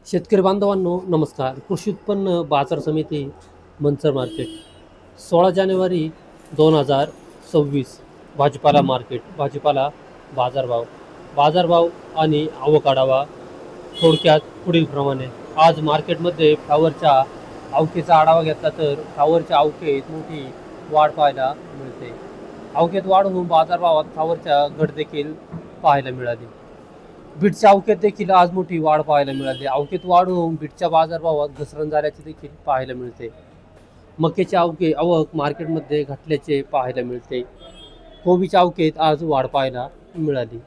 शेतकरी बांधवांनो नमस्कार. कृषी उत्पन्न बाजार समिती मंचर मार्केट 16 जानेवारी 2026 भाजीपाला मार्केट भाजीपाला बाजारभाव बाजारभाव आणि आवक आढावा थोडक्यात पुढीलप्रमाणे. आज मार्केटमध्ये फ्लावरच्या आवकेचा आढावा घेतला तर फ्लावरच्या आवकेत मोठी वाढ पाहायला मिळते. आवकेत वाढ होऊन बाजारभावात फ्लावरच्या घट देखील पाहायला मिळाली. बीटच्या अवकेत देखील आज मोठी वाढ पाहायला मिळाली. अवकेत वाढ होऊन बीटच्या बाजारभावात घसरण झाल्याचे देखील पाहायला मिळते. मक्याचे आवक मार्केटमध्ये घटल्याचे पाहायला मिळते. कोबीच्या अवकेत आज वाढ पाहायला मिळाली.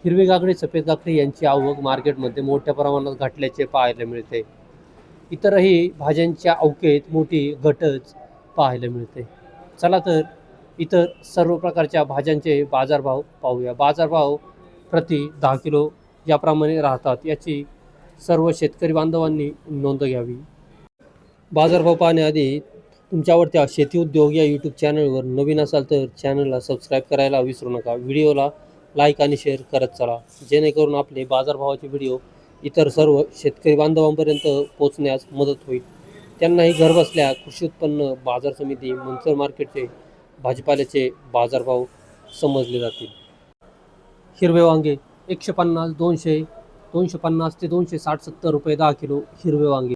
हिरवी काकडी सफेद काकडी यांची आवक मार्केटमध्ये मोठ्या प्रमाणात घटल्याचे पाहायला मिळते. इतरही भाज्यांच्या अवकेत मोठी घटच पाहायला मिळते. चला तर इतर सर्व प्रकारच्या भाज्यांचे बाजारभाव पाहूया. बाजारभाव प्रति 10 किलो याप्रमाणे राहतात, याची सर्व शेतकरी बांधवांनी नोंद घ्यावी. बाजारभाव पाहण्याआधी तुमच्या आवडत्या शेती उद्योग या यूट्यूब चॅनलवर नवीन असाल तर चॅनलला सबस्क्राईब करायला विसरू नका. व्हिडिओला लाईक आणि शेअर करत चला, जेणेकरून आपले बाजारभावाचे व्हिडिओ इतर सर्व शेतकरी बांधवांपर्यंत पोहोचण्यास मदत होईल. त्यांनाही घरबसल्या कृषी उत्पन्न बाजार समिती मंचर मार्केटचे भाजीपाल्याचे बाजारभाव समजले जातील. हिरवे वांगे 150, 200, 250 ते 260, 70 रुपये 10 किलो हिरवे वांगे.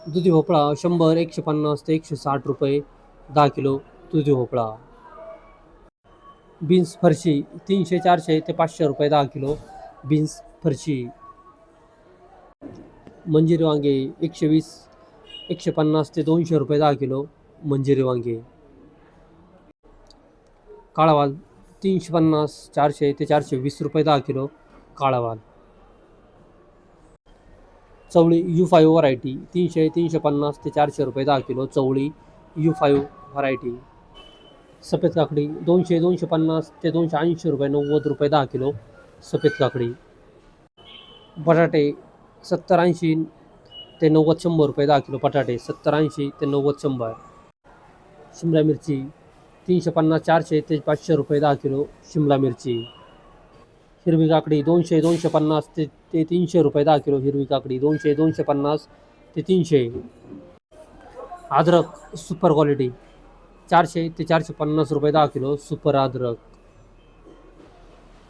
दुधी भोपळा 100, 150 ते 160 रुपये 10 किलो दुधी भोपळा. बीन्स फरशी 300, 400 ते 500 रुपये 10 किलो बीन्स फरशी. मंजिरी वांगे 120, 150 ते 200 रुपये 10 किलो मंजिरी वांगे. काळा वाल 350, 400 ते 420 रुपये 10 किलो काळा वाल. चवळी U5 व्हरायटी 300, 350 ते 400 रुपये 10 किलो चवळी U5 व्हरायटी. सफेद काकडी 200, 250 ते 280 रुपये 90 रुपये 10 किलो सफेद काकडी. बटाटे 70, 80 ते 90, 100 रुपये 10 किलो बटाटे 70, 80 ते 90, 100. शिमला मिरची 350, 400 ते 500 रुपये 10 किलो शिमला मिरची. हिरवी काकडी 200, 250 ते 300 रुपये 10 किलो हिरवी काकडी 200, 250 ते 300. अद्रक सुपर क्वालिटी 400 ते 450 रुपये 10 किलो सुपर अद्रक.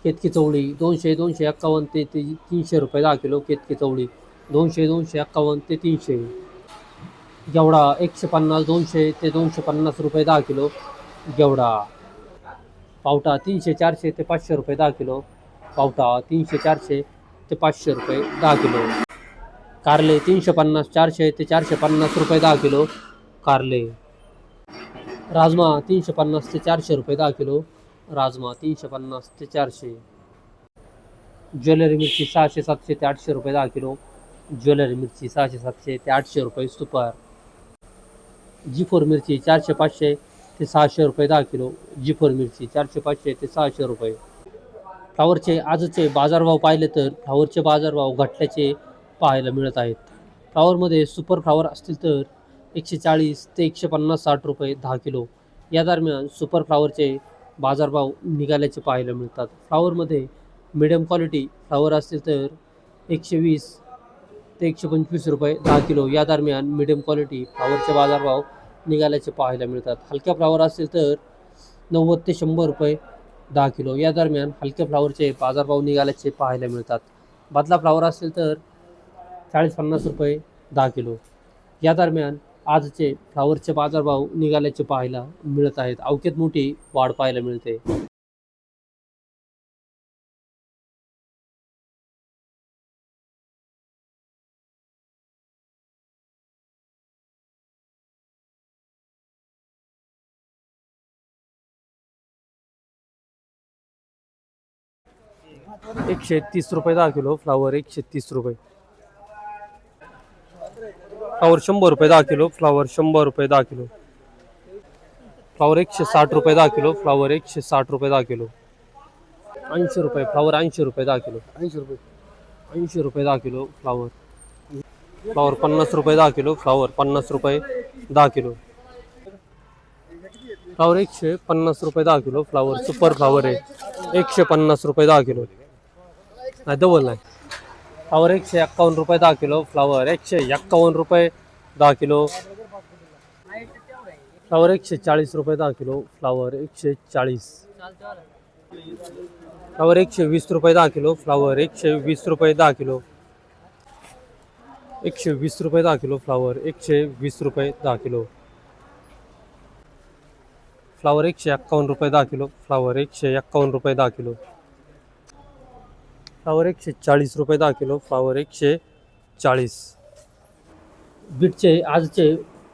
केतकी चवळी 200, 251 ते 300 रुपये 10 किलो केतकी चवळी 200, 251 ते 300. गेवडा 150, 200 ते 250 रुपये 10 किलो गेवडा. पावटा 300, 400 ते 500 रुपये 10 किलो पावटा 300, 400 ते 500 रुपये 10 किलो. कारले 350, 400 ते 450 रुपये 10 किलो कारले. राजमा 350 ते 400 रुपये 10 किलो राजमा 350 ते 400. ज्वेलरी मिरची 600, 700 ते 800 रुपये 10 किलो ज्वेलरी मिरची 600, 700 ते 800 रुपये सुपर. G4 मिरची 400, 500 ते 600 रुपये 10 किलो G4 मिरची 400, 500 ते 600 रुपये. फ्लावरचे आजचे बाजारभाव पाहिले तर फ्लावरचे बाजारभाव घटल्याचे पाहायला मिळत आहेत. फ्लावरमध्ये सुपर फ्लावर असतील तर 140 ते 150, 60 रुपये 10 किलो या दरम्यान सुपर फ्लावरचे बाजारभाव निघाल्याचे पाहायला मिळतात. फ्लावरमध्ये मिडियम क्वालिटी फ्लावर असतील तर 120 ते 125 रुपये 10 किलो या दरम्यान मिडियम क्वालिटी फ्लावरचे बाजारभाव निघाल्याचे पाहायला मिळतात. हलक्या फ्लावर असतील तर 90 ते 100 रुपये 10 किलो या दरम्यान हलक्या फ्लावरचे बाजारभाव निघाल्याचे पाहायला मिळतात. बदला फ्लावर असतील तर 40-50 रुपये 10 किलो या दरम्यान आजचे फ्लावरचे बाजारभाव निघाल्याचे पाहायला मिळत आहेत. अवकेत मोठी वाढ पाहायला मिळते. ₹130 10 किलो फ्लावर 130 रुपये. फ्लावर 100 रुपये 10 किलो फ्लावर 100 रुपये 10 किलो. फ्लावर 160 रुपये 10 किलो फ्लावर 160 रुपये 10 किलो. 80 रुपये फ्लावर 80 रुपये 10 किलो 80 रुपये 10 किलो फ्लावर. फ्लावर 50 रुपये 10 किलो फ्लावर 50 रुपये 10 किलो. फ्लावर 150 रुपये 10 किलो फ्लावर सुपर फ्लावर आहे 150 रुपये 10 किलो. नाही डबल नाही फ्लावर 151 रुपये 10 किलो, फ्लावर 151 रुपये 10 किलो, फ्लावर 140 रुपये 10 किलो, फ्लावर 140, फ्लावर 120 रुपये 10 किलो, फ्लावर 120 रुपये 10 किलो, 120 रुपये 10 किलो, फ्लावर 120 रुपये 10 किलो, फ्लावर 151 रुपये 10 किलो, फ्लावर 151 रुपये 10 किलो, फ्लावर 140 रुपये 10 किलो, फ्लावर 140. बीटचे आजचे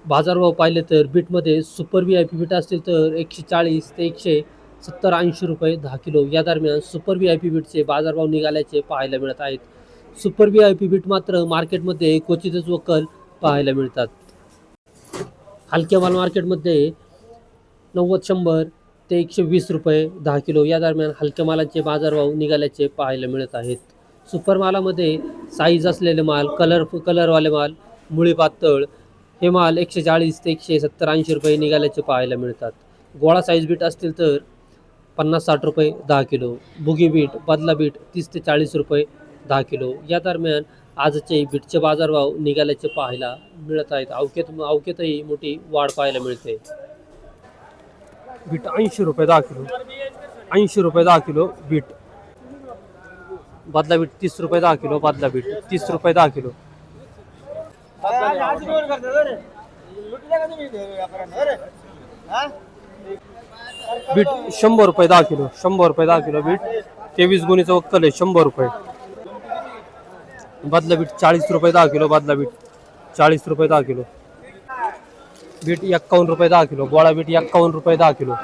बाजारभाव पाहिले तर बीटमध्ये सुपर VIP बीट असतील तर 140 ते 170-80 रुपये 10 किलो या दरम्यान सुपर VIP बीटचे बाजारभाव निघाल्याचे पाहायला मिळत आहेत. सुपर VIP बीट मात्र मार्केटमध्ये क्वचितच वक्कल पाहायला मिळतात. हलक्या माल मार्केटमध्ये 90-100 ते 120 रुपये 10 किलो या दरम्यान हलक्या मालाचे बाजारभाव निघाल्याचे पाहायला मिळत आहेत. सुपर मालामध्ये साईज असलेले माल, कलरवाले माल, मुळी पातळ हे माल 140 ते 170-80 रुपये निघाल्याचे पाहायला मिळतात. गोळा साईज बीट असतील तर 50-60 रुपये 10 किलो, बुगी बीट, बदला बीट 30 ते 40 रुपये 10 किलो या दरम्यान आजचे बीटचे बाजारभाव निघाल्याचे पाहायला मिळत आहेत. अवकेतही मोठी वाढ पाहायला मिळते. बीट 80 रुपये 10 किलो, 80 रुपये 10 किलो बीट, बदला बीट 30 रुपये 10 किलो, बदला बीट 30 रुपये 10 किलो, बीट 100 रुपये 10 किलो, 100 रुपये 10 किलो बीट, 23 गुणीचं वक्कल आहे 100 रुपये, बदला बीट 40 रुपये 10 किलो, बदला बीट 40 रुपये 10 किलो, बीट 51 रुपये 10 किलो, गोळा बीट 51 रुपये 10 किलो,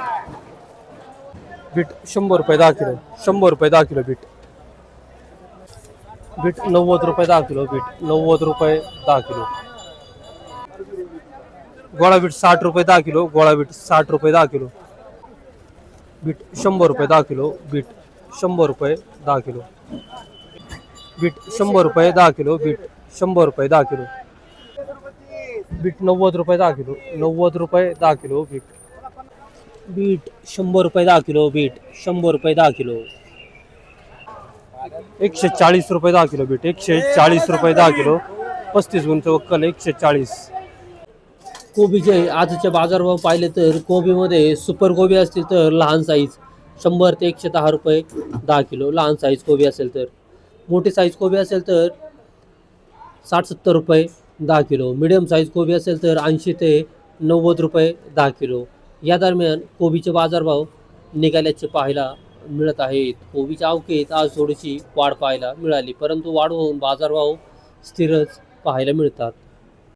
बीट 100 रुपये 10 किलो, 100 रुपये 10 किलो बीट, बीट 90 रुपये 10 किलो, बीट 90 रुपये 10 किलो, गोळा बीट 60 रुपये 10 किलो, गोळा बीट 60 रुपये 10 किलो, बीट 100 रुपये 10 किलो, बीट 100 रुपये 10 किलो, बीट 100 रुपये 10 किलो, बीट 100 रुपये 10 किलो, बीट 90 रुपये 10 किलो, 90 रुपये 10 किलो बीट, बीट 100 रुपये 10 किलो, बीट 100 रुपये 10 किलो, 140 रुपये 10 किलो बीट, 140 रुपये 10 किलो, 35 गुणचं वक्कल 140. कोबीचे आजचे बाजारभाव पाहिले तर कोबीमध्ये सुपर कोबी असतील तर लहान साईज 100 ते 110 रुपये 10 किलो लहान साईज कोबी असेल तर, मोठी साईज कोबी असेल तर 60-70 रुपये 10 किलो, मिडियम साईज कोबी असेल तर 80 ते 90 रुपये 10 किलो या दरम्यान कोबीचे बाजारभाव निघाल्याचे पाहायला मिळत आहेत. कोबीच्या अवकेत आज थोडीशी वाढ पाहायला मिळाली, परंतु वाढ होऊन बाजारभाव स्थिरच पाहायला मिळतात.